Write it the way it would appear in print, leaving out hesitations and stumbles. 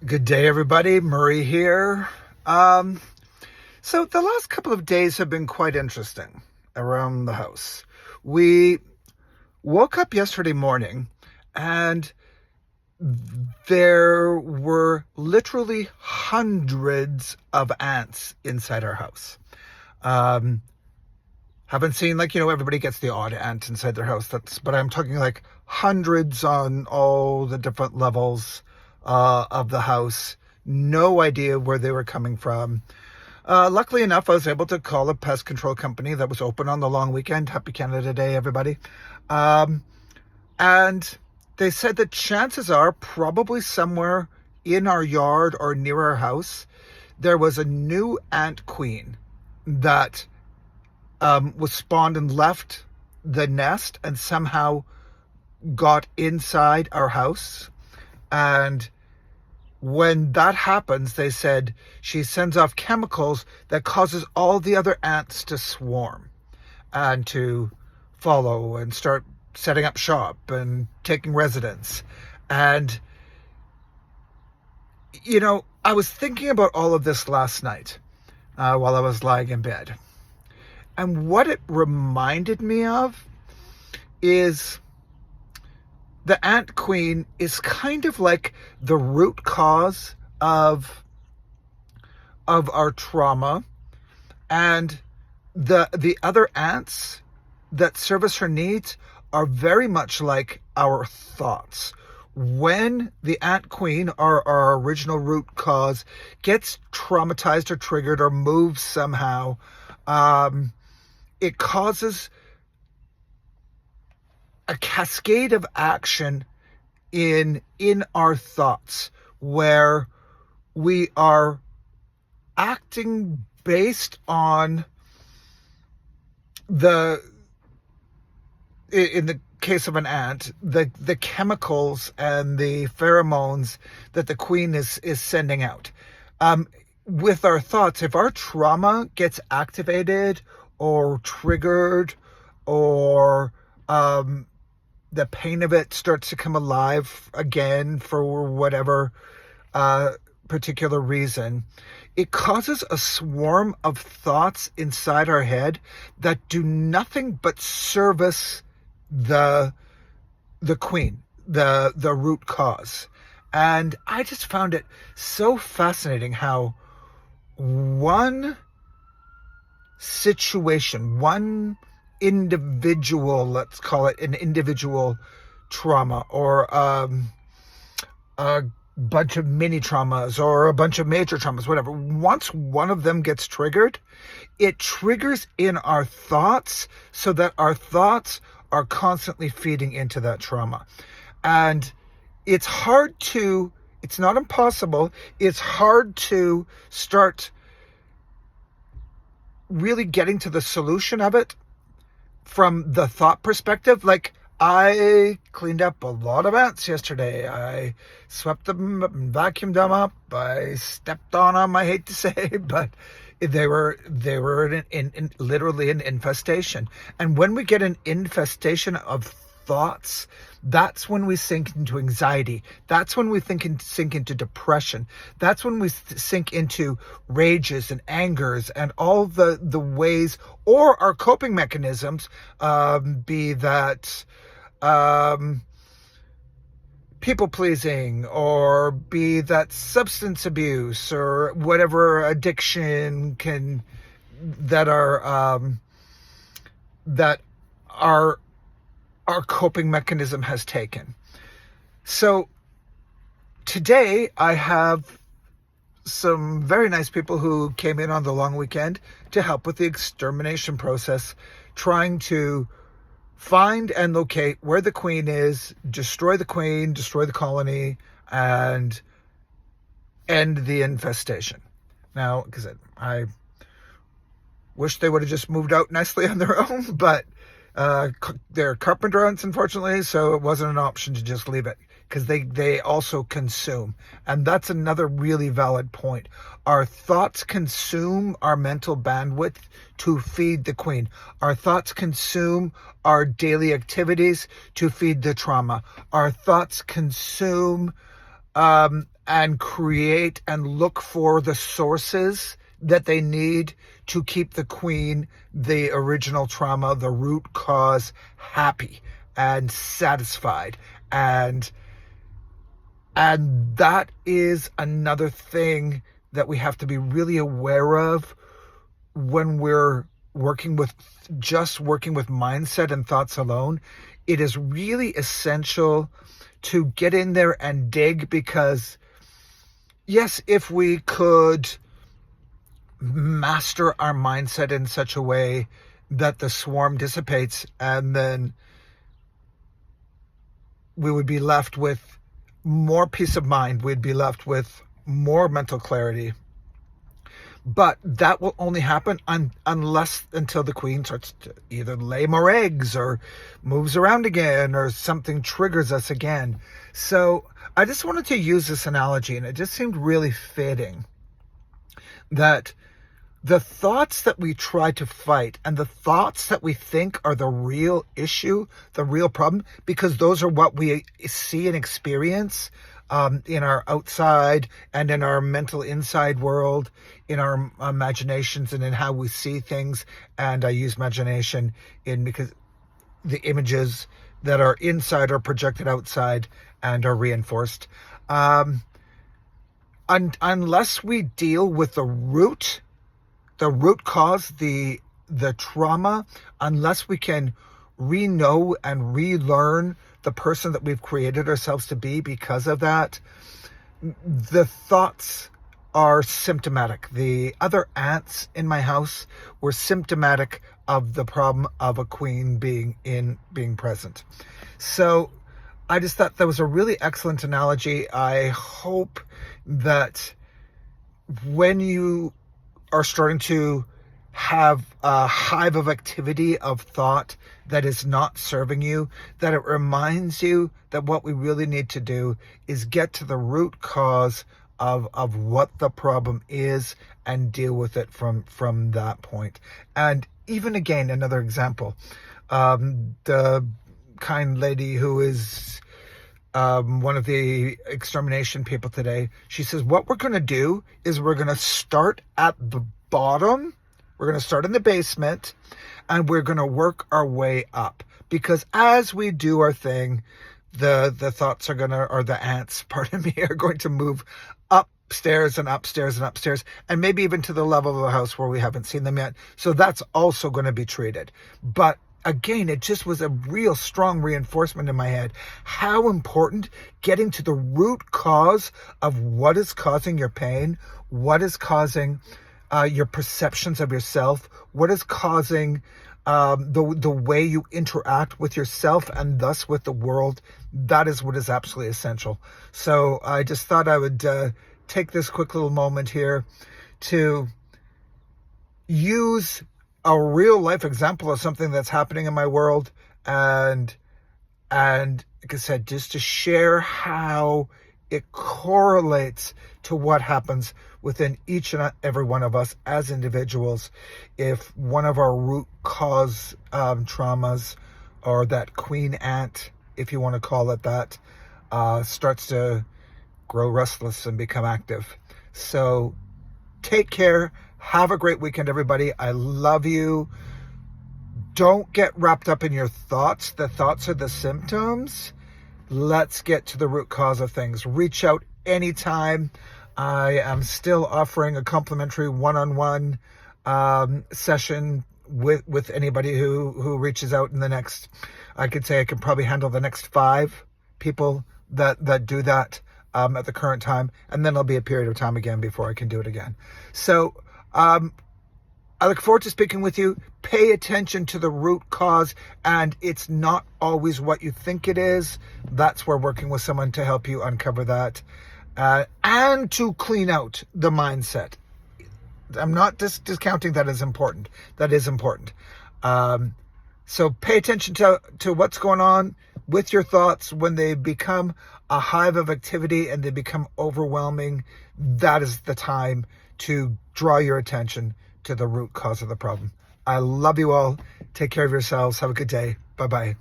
Good day, everybody. Murray here. So the last couple of days have been quite interesting around the house. We woke up yesterday morning and there were literally hundreds of ants inside our house. Um, haven't seen everybody gets the odd ant inside their house. But I'm talking like hundreds on all the different levels of the house. No idea where they were coming from. Luckily enough, I was able to call a pest control company that was open on the long weekend. Happy Canada Day, everybody. And they said that chances are probably somewhere in our yard or near our house, there was a new ant queen that was spawned and left the nest and somehow got inside our house. And when that happens, they said she sends off chemicals that causes all the other ants to swarm and to follow and start setting up shop and taking residence. And, I was thinking about all of this last night while I was lying in bed. And what it reminded me of is the ant queen is kind of like the root cause of our trauma, and the other ants that service her needs are very much like our thoughts. When the ant queen, our original root cause, gets traumatized or triggered or moves somehow, it causes a cascade of action in our thoughts where we are acting based on in the case of an ant, the chemicals and the pheromones that the queen is sending out. With our thoughts, if our trauma gets activated or triggered, or the pain of it starts to come alive again for whatever particular reason, it causes a swarm of thoughts inside our head that do nothing but service the queen, the root cause. And I just found it so fascinating how one situation, one individual, let's call it an individual trauma, or a bunch of mini traumas or a bunch of major traumas, whatever. Once one of them gets triggered, it triggers in our thoughts so that our thoughts are constantly feeding into that trauma. And it's not impossible, it's hard to start really getting to the solution of it from the thought perspective. Like, I cleaned up a lot of ants yesterday. I swept them up and vacuumed them up. I stepped on them, I hate to say, but they were in literally an infestation. And when we get an infestation of thoughts, that's when we sink into anxiety. That's when we sink into depression. That's when we sink into rages and angers and all the ways, or our coping mechanisms, be that people pleasing, or be that substance abuse, or whatever addiction that our coping mechanism has taken. So today I have some very nice people who came in on the long weekend to help with the extermination process, trying to find and locate where the queen is, destroy the queen, destroy the colony, and end the infestation. Now, because I wish they would have just moved out nicely on their own, but they're carpenter ants, unfortunately, so it wasn't an option to just leave it, because they also consume. And that's another really valid point. Our thoughts consume our mental bandwidth to feed the queen. Our thoughts consume our daily activities to feed the trauma. Our thoughts consume and create and look for the sources that they need to keep the queen, the original trauma, the root cause, happy and satisfied. And that is another thing that we have to be really aware of when we're working with mindset and thoughts alone. It is really essential to get in there and dig, because yes, if we could master our mindset in such a way that the swarm dissipates, and then we would be left with more peace of mind, we'd be left with more mental clarity. But that will only happen until the queen starts to either lay more eggs or moves around again, or something triggers us again. So I just wanted to use this analogy, and it just seemed really fitting that the thoughts that we try to fight and the thoughts that we think are the real issue, the real problem, because those are what we see and experience in our outside and in our mental inside world, in our imaginations and in how we see things. And I use imagination because the images that are inside are projected outside and are reinforced. Unless we deal with the root cause, the trauma, unless we can re-know and relearn the person that we've created ourselves to be because of that, the thoughts are symptomatic. The other ants in my house were symptomatic of the problem of a queen being present. So I just thought that was a really excellent analogy. I hope that when you are starting to have a hive of activity of thought that is not serving you, that it reminds you that what we really need to do is get to the root cause of what the problem is and deal with it from that point. And even again, another example, the kind lady who is one of the extermination people today, she says, what we're going to do is we're going to start at the bottom. We're going to start in the basement, and we're going to work our way up, because as we do our thing, the thoughts or the ants, pardon me, are going to move upstairs and upstairs and upstairs, and maybe even to the level of the house where we haven't seen them yet. So that's also going to be treated. But again, it just was a real strong reinforcement in my head how important getting to the root cause of what is causing your pain, what is causing your perceptions of yourself, what is causing the way you interact with yourself and thus with the world. That is what is absolutely essential. So I just thought I would take this quick little moment here to use a real life example of something that's happening in my world, and like I said, just to share how it correlates to what happens within each and every one of us as individuals if one of our root cause traumas, or that queen ant, if you want to call it that, starts to grow restless and become active. So take care. Have a great weekend, everybody. I love you. Don't get wrapped up in your thoughts. The thoughts are the symptoms. Let's get to the root cause of things. Reach out anytime. I am still offering a complimentary one-on-one session with anybody who reaches out in the next, I could say I can probably handle the next 5 people that do that at the current time. And then there'll be a period of time again before I can do it again. So I look forward to speaking with you. Pay attention to the root cause, and it's not always what you think it is. That's where working with someone to help you uncover that, and to clean out the mindset. I'm not discounting that as important. That is important. So pay attention to what's going on with your thoughts when they become a hive of activity and they become overwhelming. That is the time to draw your attention to the root cause of the problem. I love you all. Take care of yourselves. Have a good day. Bye-bye.